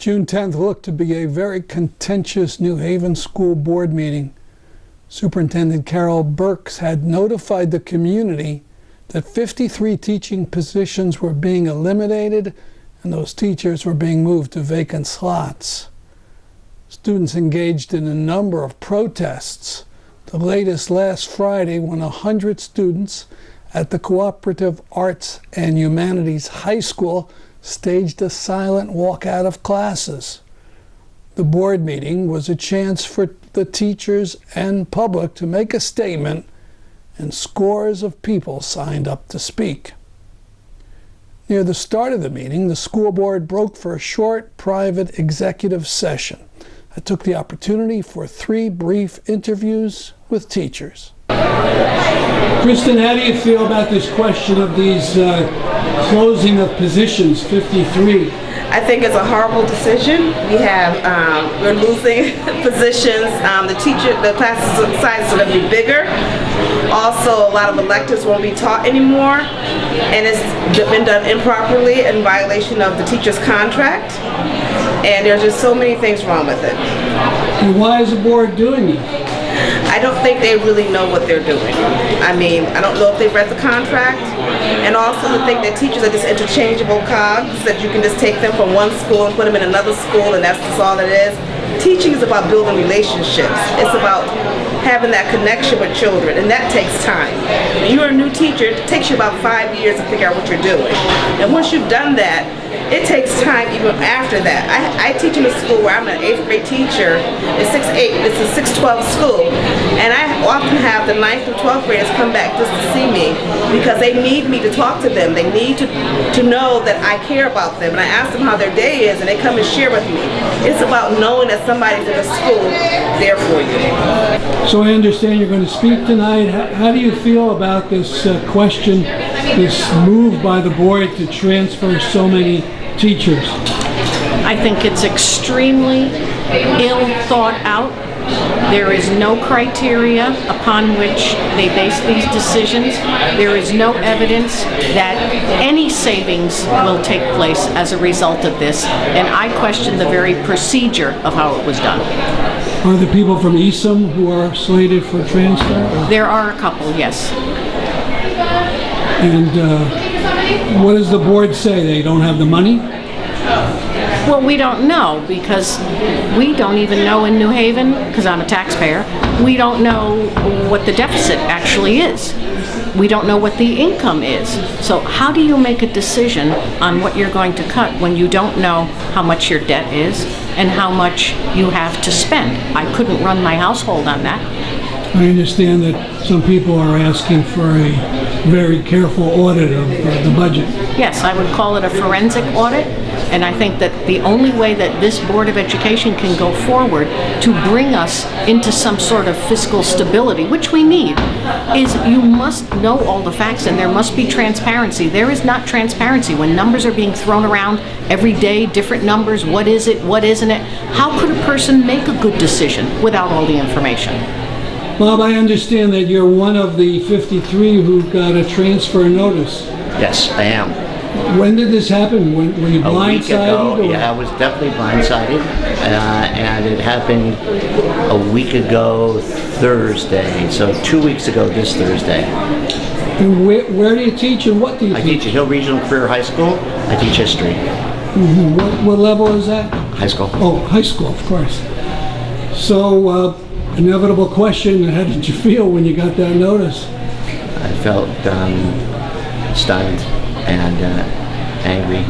June 10th looked to be a very contentious New Haven School Board meeting. Superintendent Carol Burks had notified the community that 53 teaching positions were being eliminated and those teachers were being moved to vacant slots. Students engaged in a number of protests, the latest last Friday when 100 students at the Cooperative Arts and Humanities High School staged a silent walk out of classes. The board meeting was a chance for the teachers and public to make a statement, and scores of people signed up to speak. Near the start of the meeting, the school board broke for a short, private executive session. I took the opportunity for 3 brief interviews with teachers. Kristen, how do you feel about this question of these closing of positions, 53? I think it's a horrible decision. We're losing positions. The class sizes are going to be bigger. Also, a lot of electives won't be taught anymore, and it's been done improperly in violation of the teacher's contract. And there's just so many things wrong with it. And why is the board doing it? I don't think they really know what they're doing. I mean, I don't know if they've read the contract, and also to think that teachers are just interchangeable cogs, that you can just take them from one school and put them in another school and that's just all it is. Teaching is about building relationships. It's about having that connection with children, and that takes time. When you're a new teacher, it takes you about 5 years to figure out what you're doing. And once you've done that, it takes time even after that. I teach in a school where I'm an 8th grade teacher. It's 6-8, it's a 6-12 school. And I often have the 9th through 12th graders come back just to see me because they need me to talk to them. They need to know that I care about them. And I ask them how their day is and they come and share with me. It's about knowing that somebody's in a school there for you. So I understand you're going to speak tonight. How do you feel about this question, this move by the board to transfer so many teachers? I think it's extremely ill thought out. There is no criteria upon which they base these decisions. There is no evidence that any savings will take place as a result of this, and I question the very procedure of how it was done. Are there people from ESOM who are slated for transfer? There are a couple, yes. And what does the board say? They don't have the money? Well, we don't know because we don't even know in New Haven, because I'm a taxpayer, we don't know what the deficit actually is. We don't know what the income is. So how do you make a decision on what you're going to cut when you don't know how much your debt is and how much you have to spend? I couldn't run my household on that. I understand that some people are asking for a very careful audit of the budget. Yes, I would call it a forensic audit, and I think that the only way that this Board of Education can go forward to bring us into some sort of fiscal stability, which we need, is you must know all the facts and there must be transparency. There is not transparency when numbers are being thrown around every day, different numbers, what is it, what isn't it? How could a person make a good decision without all the information? Bob, I understand that you're one of the 53 who got a transfer notice. Yes, I am. When did this happen? Were you blindsided? A week ago. Yeah, I was definitely blindsided, and it happened a week ago Thursday, so 2 weeks ago this Thursday. And where do you teach and what do you teach? I teach at Hill Regional Career High School. I teach history. Mm-hmm. What level is that? High school. Oh, high school, of course. So, inevitable question, how did you feel when you got that notice? I felt stunned and angry.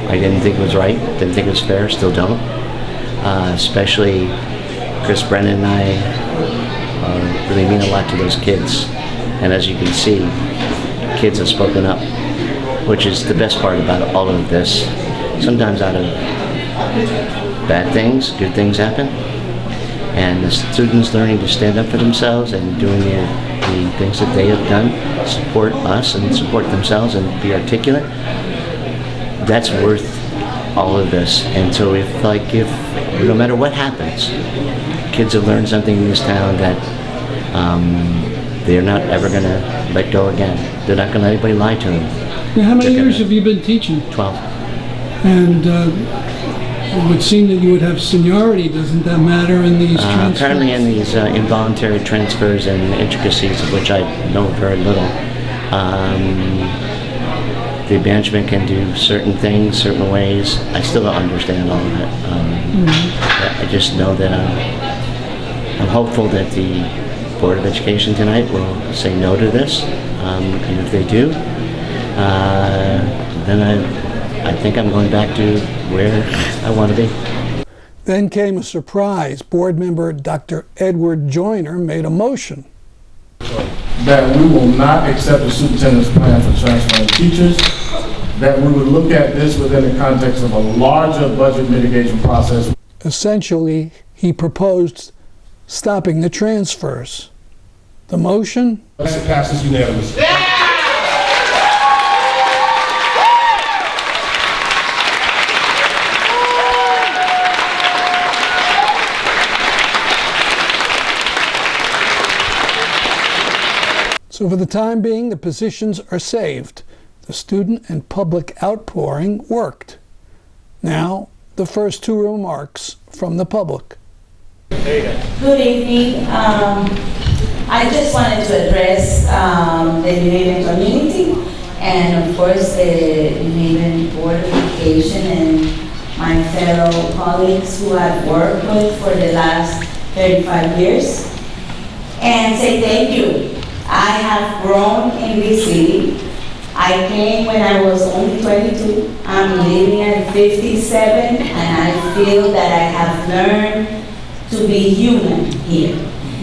I didn't think it was right, didn't think it was fair, still don't. Especially Chris Brennan and I really mean a lot to those kids. And as you can see, kids have spoken up, which is the best part about all of this. Sometimes out of bad things, good things happen. And the students learning to stand up for themselves and doing the things that they have done, support us and support themselves and be articulate, that's worth all of this. And so if no matter what happens, kids have learned something in this town that they're not ever going to let go again. They're not going to let anybody lie to them. Now, how many years have you been teaching? 12. And it would seem that you would have seniority. Doesn't that matter in these transfers? Apparently in these involuntary transfers and intricacies of which I know very little, the management can do certain things, certain ways. I still don't understand all of it. I just know that I'm hopeful that the Board of Education tonight will say no to this, and if they do, then I think I'm going back to where I want to be. Then came a surprise. Board member Dr. Edward Joyner made a motion that we will not accept the superintendent's plan for transferring teachers, that we would look at this within the context of a larger budget mitigation process. Essentially, he proposed stopping the transfers. The motion? It passes unanimously. So for the time being, the positions are saved. The student and public outpouring worked. Now, the first two remarks from the public. Good evening. I just wanted to address the New Haven community and of course the New Haven Board of Education and my fellow colleagues who I've worked with for the last 35 years and say thank you. I have grown in this city. I came when I was only 22. I'm living at 57 and I feel that I have learned to be human here.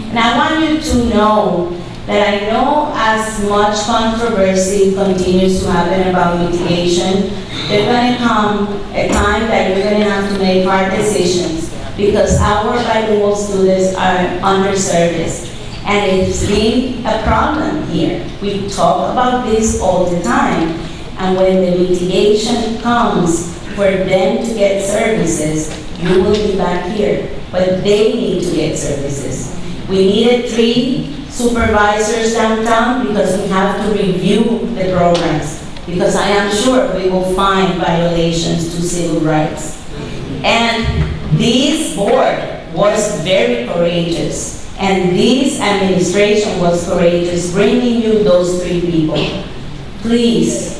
And I want you to know that I know as much controversy continues to happen about mitigation, there's going to come a time that you're going to have to make hard decisions because our bilingual students are underserviced. And it's been a problem here. We talk about this all the time. And when the mitigation comes for them to get services, you will be back here. But they need to get services. We needed 3 supervisors downtown because we have to review the programs. Because I am sure we will find violations to civil rights. And this board was very courageous. And this administration was courageous bringing you those 3 people. Please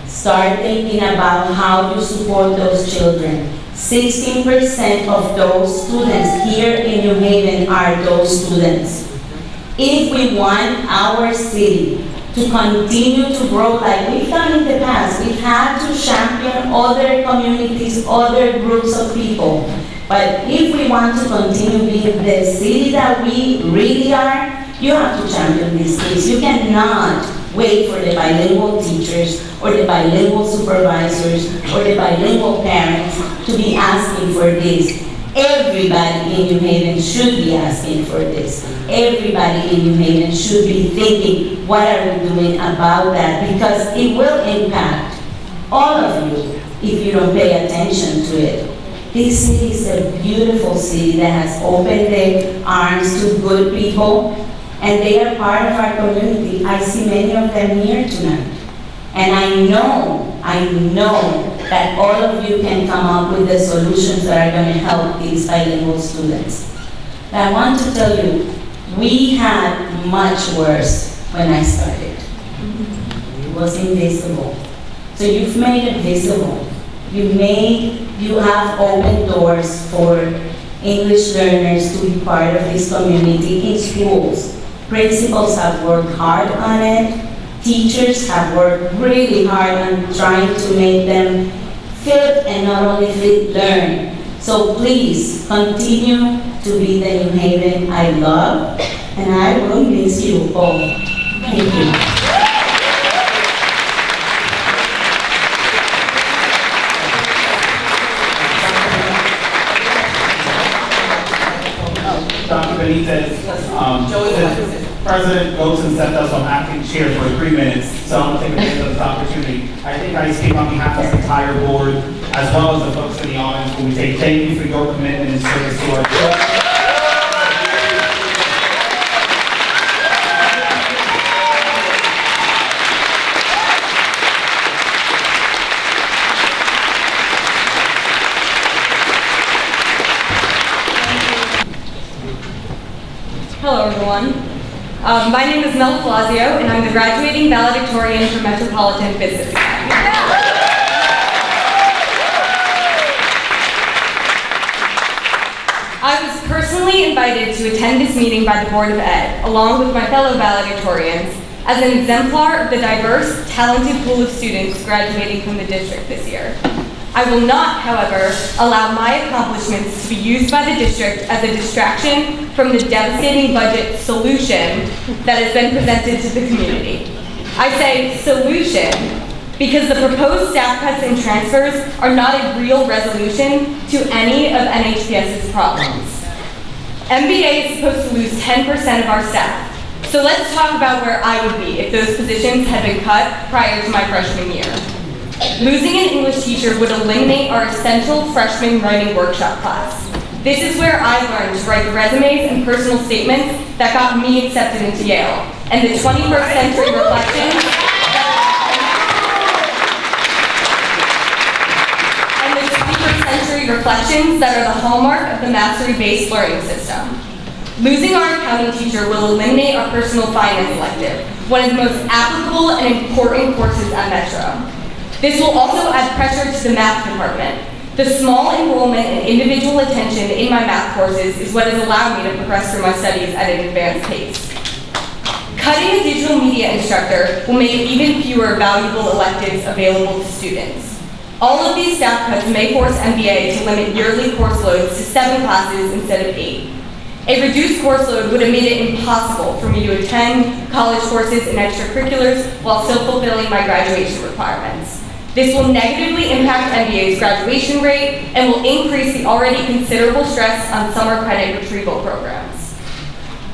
start thinking about how you support those children. 16% of those students here in New Haven are those students. If we want our city to continue to grow like we've done in the past, we've had to champion other communities, other groups of people. But if we want to continue being the city that we really are, you have to champion these kids. You cannot wait for the bilingual teachers or the bilingual supervisors or the bilingual parents to be asking for this. Everybody in New Haven should be asking for this. Everybody in New Haven should be thinking, what are we doing about that? Because it will impact all of you if you don't pay attention to it. This city is a beautiful city that has opened their arms to good people, and they are part of our community. I see many of them here tonight. And I know that all of you can come up with the solutions that are going to help these bilingual students. But I want to tell you, we had much worse when I started. It was invisible. So you've made it visible. You have opened doors for English learners to be part of this community in schools. Principals have worked hard on it. Teachers have worked really hard on trying to make them fit and not only fit, learn. So please continue to be the New Haven I love, and I will miss you all. Thank you. Dr. Benitez, since President Golson sent us on acting chair for 3 minutes, so I'm going to take advantage of this opportunity. I think I speak on behalf of the entire board, as well as the folks in the audience, when we say thank you for your commitment and service to our board. My name is Mel Blasio, and I'm the graduating valedictorian for Metropolitan Business Academy. I was personally invited to attend this meeting by the Board of Ed, along with my fellow valedictorians, as an exemplar of the diverse, talented pool of students graduating from the district this year. I will not, however, allow my accomplishments to be used by the district as a distraction from the devastating budget solution that has been presented to the community. I say solution because the proposed staff cuts and transfers are not a real resolution to any of NHPS's problems. MBA is supposed to lose 10% of our staff. So let's talk about where I would be if those positions had been cut prior to my freshman year. Losing an English teacher would eliminate our essential freshman writing workshop class. This is where I learned to write resumes and personal statements that got me accepted into Yale, and the 21st century reflections that are the hallmark of the mastery-based learning system. Losing our accounting teacher will eliminate our personal finance elective, one of the most applicable and important courses at Metro. This will also add pressure to the math department. The small enrollment and individual attention in my math courses is what has allowed me to progress through my studies at an advanced pace. Cutting a digital media instructor will make even fewer valuable electives available to students. All of these staff cuts may force MBA to limit yearly course loads to 7 classes instead of 8. A reduced course load would have made it impossible for me to attend college courses and extracurriculars while still fulfilling my graduation requirements. This will negatively impact MBA's graduation rate and will increase the already considerable stress on summer credit retrieval programs.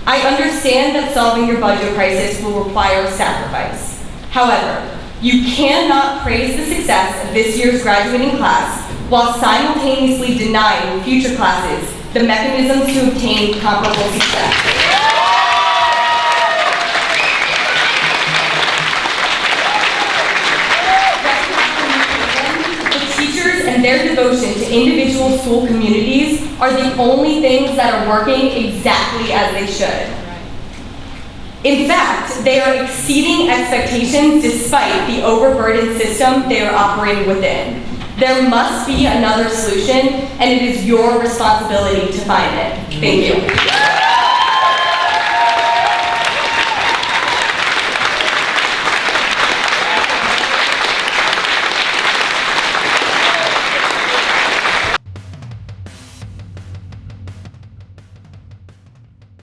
I understand that solving your budget crisis will require sacrifice. However, you cannot praise the success of this year's graduating class while simultaneously denying future classes the mechanisms to obtain comparable success. The teachers and their devotion to individual school communities are the only things that are working exactly as they should. In fact, they are exceeding expectations despite the overburdened system they are operating within. There must be another solution, and it is your responsibility to find it. Thank you.